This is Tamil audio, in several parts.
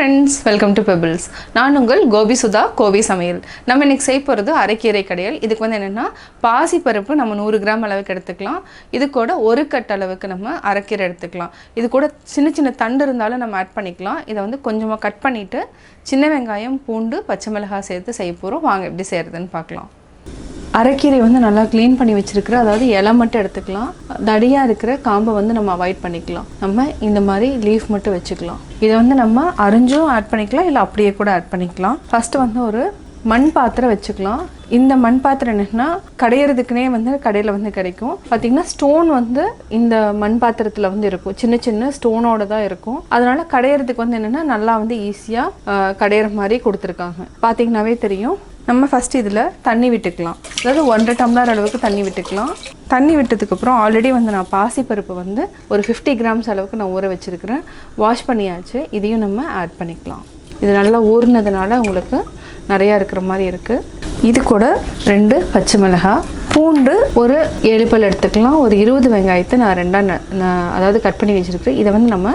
friends, welcome to Pebbles. நான் உங்கள் கோபி சுதா கோவி சமையல். நம்ம இன்னைக்கு செய்ய போறது அரை கீரை கடையல். இதுக்கு வந்து என்னன்னா பாசி பருப்பு நம்ம 100 கிராம் அளவுக்கு எடுத்துக்கலாம். இது கூட ஒரு கட் அளவுக்கு நம்ம அரைக்கீரை எடுத்துக்கலாம். இது கூட சின்ன சின்ன தண்டு இருந்தாலும் நம்ம ஆட் பண்ணிக்கலாம். இதை வந்து கொஞ்சமா கட் பண்ணிட்டு சின்ன வெங்காயம், பூண்டு, பச்சை மிளகாய் சேர்த்து செய்ய போறோம். வாங்க எப்படி செய்யறதுன்னு பார்க்கலாம். அரைக்கீரை வந்து நல்லா க்ளீன் பண்ணி வச்சிருக்கிற, அதாவது இலை மட்டும் எடுத்துக்கலாம். தடியாக இருக்கிற காம்பை வந்து நம்ம அவாய்ட் பண்ணிக்கலாம். நம்ம இந்த மாதிரி லீஃப் மட்டும் வச்சுக்கலாம். இதை வந்து நம்ம அரிஞ்சும் ஆட் பண்ணிக்கலாம், இல்லை அப்படியே கூட ஆட் பண்ணிக்கலாம். ஃபஸ்ட்டு வந்து ஒரு மண் பாத்திரம் வச்சுக்கலாம். இந்த மண் பாத்திரம் என்னன்னா கடையிறதுக்குனே வந்து கடையில் வந்து கிடைக்கும். பார்த்தீங்கன்னா ஸ்டோன் வந்து இந்த மண் பாத்திரத்தில் வந்து இருக்கும், சின்ன சின்ன ஸ்டோனோட தான் இருக்கும். அதனால கடையிறதுக்கு வந்து என்னன்னா நல்லா வந்து ஈஸியாக கடையிற மாதிரி கொடுத்துருக்காங்க. பார்த்தீங்கன்னாவே தெரியும். நம்ம ஃபஸ்ட்டு இதில் தண்ணி விட்டுக்கலாம். அதாவது 1.5 டம்ளர் அளவுக்கு தண்ணி விட்டுக்கலாம். தண்ணி விட்டதுக்கப்புறம் ஆல்ரெடி வந்து நான் பாசிப்பருப்பு வந்து ஒரு 50 கிராம்ஸ் அளவுக்கு நான் ஊற வச்சுருக்கிறேன். வாஷ் பண்ணியாச்சு. இதையும் நம்ம ஆட் பண்ணிக்கலாம். இது நல்லா ஊறினதுனால உங்களுக்கு நிறையா இருக்கிற மாதிரி இருக்குது. இது கூட 2 பச்சை மிளகாய், பூண்டு ஒரு 7 பல் எடுத்துக்கலாம். ஒரு 20 வெங்காயத்தை நான் அதாவது கட் பண்ணி வச்சுருக்கேன். இதை வந்து நம்ம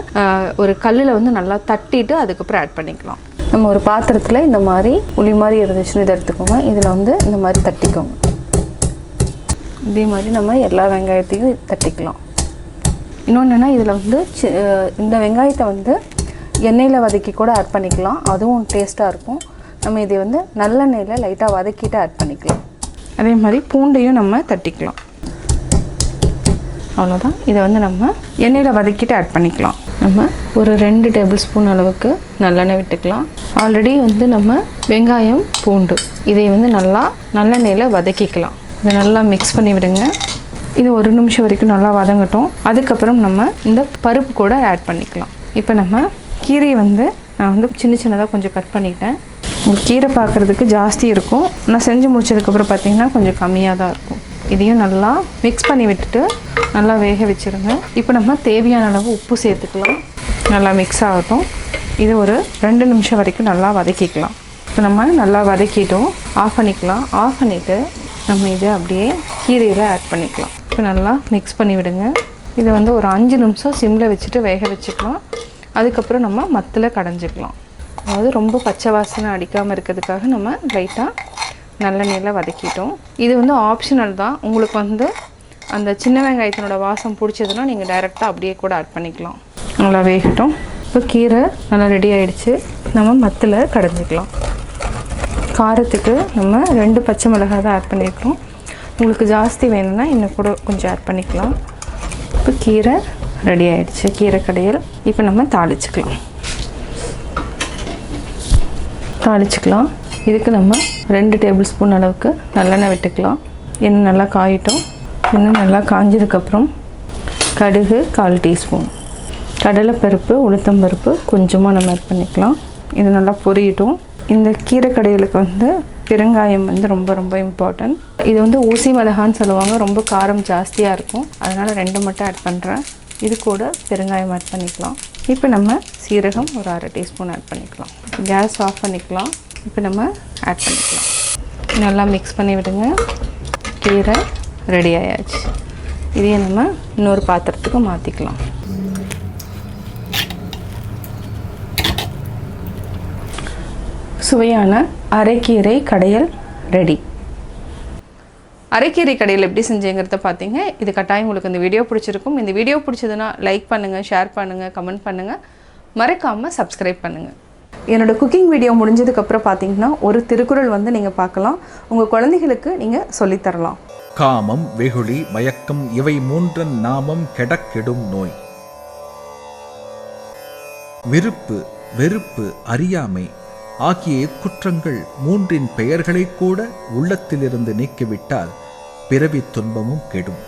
ஒரு கல்லில் வந்து நல்லா தட்டிட்டு அதுக்கப்புறம் ஆட் பண்ணிக்கலாம். நம்ம ஒரு பாத்திரத்தில் இந்த மாதிரி புளி மாதிரி இருந்துச்சுன்னு இதை எடுத்துக்கோங்க. இதில் வந்து இந்த மாதிரி தட்டிக்கோங்க. இதே மாதிரி நம்ம எல்லா வெங்காயத்தையும் தட்டிக்கலாம். இன்னொன்று என்ன, இதில் வந்து இந்த வெங்காயத்தை வந்து எண்ணெயில் வதக்கி கூட ஆட் பண்ணிக்கலாம். அதுவும் டேஸ்ட்டாக இருக்கும். நம்ம இதை வந்து நல்லெண்ணெயில் லைட்டாக வதக்கிட்டு ஆட் பண்ணிக்கலாம். அதே மாதிரி பூண்டையும் நம்ம தட்டிக்கலாம். அவ்வளோதான். இதை வந்து நம்ம எண்ணெயில் வதக்கிட்டு ஆட் பண்ணிக்கலாம். நம்ம ஒரு 2 டேபிள் ஸ்பூன் அளவுக்கு நல்லெண்ணெய் விட்டுக்கலாம். ஆல்ரெடி வந்து நம்ம வெங்காயம், பூண்டு இதை வந்து நல்லா நல்லெண்ணெயில் வதக்கிக்கலாம். இதை நல்லா மிக்ஸ் பண்ணி விடுங்க. இது 1 நிமிஷம் வரைக்கும் நல்லா வதங்கட்டும். அதுக்கப்புறம் நம்ம இந்த பருப்பு கூட ஆட் பண்ணிக்கலாம். இப்போ நம்ம கீரையை வந்து நான் வந்து சின்ன சின்னதாக கொஞ்சம் கட் பண்ணிட்டேன். உங்களுக்கு கீரை பார்க்குறதுக்கு ஜாஸ்தி இருக்கும். நான் செஞ்சு முடிச்சதுக்கப்புறம் பார்த்திங்கன்னா கொஞ்சம் கம்மியாக தான் இருக்கும். இதையும் நல்லா மிக்ஸ் பண்ணி விட்டுட்டு நல்லா வேக வச்சுருங்க. இப்போ நம்ம தேவையான அளவு உப்பு சேர்த்துக்கலாம். நல்லா மிக்ஸ் ஆகட்டும். இது ஒரு 2 நிமிஷம் வரைக்கும் நல்லா வதக்கிக்கலாம். இப்போ நம்ம நல்லா வதக்கிட்டோம். ஆஃப் பண்ணிக்கலாம். ஆஃப் பண்ணிவிட்டு நம்ம இதை அப்படியே கீரையில் ஆட் பண்ணிக்கலாம். இப்போ நல்லா மிக்ஸ் பண்ணி விடுங்க. இதை வந்து ஒரு 5 நிமிஷம் சிம்மில் வச்சுட்டு வேக வச்சுக்கலாம். அதுக்கப்புறம் நம்ம மத்தில் கடைஞ்சிக்கலாம். அதாவது ரொம்ப பச்சை வாசனை அடிக்காமல் இருக்கிறதுக்காக நம்ம லைட்டாக நல்லெண்ணெயில் வதக்கிட்டோம். இது வந்து ஆப்ஷனல் தான். உங்களுக்கு வந்து அந்த சின்ன வெங்காயத்தினோட வாசம் பிடிச்சதுன்னா நீங்கள் டைரெக்டாக அப்படியே கூட ஆட் பண்ணிக்கலாம். நல்லா வேகட்டும். இப்போ கீரை நல்லா ரெடி ஆகிடுச்சு. நம்ம மத்தில் கடைஞ்சிக்கலாம். காரத்துக்கு நம்ம 2 பச்சை மிளகாய் தான் ஆட் பண்ணியிருக்கோம். உங்களுக்கு ஜாஸ்தி வேணும்னா இன்னும் கூட கொஞ்சம் ஆட் பண்ணிக்கலாம். இப்போ கீரை ரெடி ஆகிடுச்சு, கீரை கடையல். இப்போ நம்ம தாளிச்சுக்கலாம். இதுக்கு நம்ம 2 டேபிள் ஸ்பூன் அளவுக்கு நல்லெண்ணெய் விட்டுக்கலாம். எண்ணெய் நல்லா காயிட்டோம். எண்ணெய் நல்லா காஞ்சதுக்கப்புறம் கடுகு 1/4 டீஸ்பூன், கடலைப்பருப்பு, உளுத்தம்பருப்பு கொஞ்சமாக நம்ம ஆட் பண்ணிக்கலாம். இது நல்லா பொரியட்டும். இந்த கீரை கடையலுக்கு வந்து பெருங்காயம் வந்து ரொம்ப ரொம்ப இம்பார்ட்டன்ட். இது வந்து ஊசி மிளகான்னு சொல்லுவாங்க. ரொம்ப காரம் ஜாஸ்தியாக இருக்கும். அதனால் 2 மட்டும் ஆட் பண்ணுறேன். இது கூட பெருங்காயம் ஆட் பண்ணிக்கலாம். இப்போ நம்ம சீரகம் ஒரு 1/2 டீஸ்பூன் ஆட் பண்ணிக்கலாம். கேஸ் ஆஃப் பண்ணிக்கலாம். இப்போ நம்ம ஆட் பண்ணிக்கலாம். நல்லா மிக்ஸ் பண்ணி விடுங்க. கீரை ரெடி ஆயாச்சு. இதையே நம்ம இன்னொரு பாத்திரத்துக்கு மாற்றிக்கலாம். சுவையான அரைக்கீரை கடையல் ரெடி. அரைக்கீரை கடையில் எப்படி செஞ்சேங்கிறத பார்த்தீங்க. இது கட்டாயம் உங்களுக்கு இந்த வீடியோ பிடிச்சிருக்கும். இந்த வீடியோ பிடிச்சதுன்னா லைக் பண்ணுங்கள், ஷேர் பண்ணுங்கள், கமெண்ட் பண்ணுங்கள், மறக்காமல் சப்ஸ்கிரைப் பண்ணுங்கள். என்னோடய குக்கிங் வீடியோ முடிஞ்சதுக்கப்புறம் பார்த்தீங்கன்னா ஒரு திருக்குறள் வந்து நீங்கள் பார்க்கலாம். உங்கள் குழந்தைகளுக்கு நீங்கள் சொல்லித்தரலாம். காமம், வெகுளி, மயக்கம் இவை 3 நாமம் கெடக்கெடும் நோய். விருப்பு, வெறுப்பு, அறியாமை ஆகிய குற்றங்கள் 3 பெயர்களை கூட உள்ளத்திலிருந்து நீக்கிவிட்டால் பிறவி துன்பமும் கெடும்.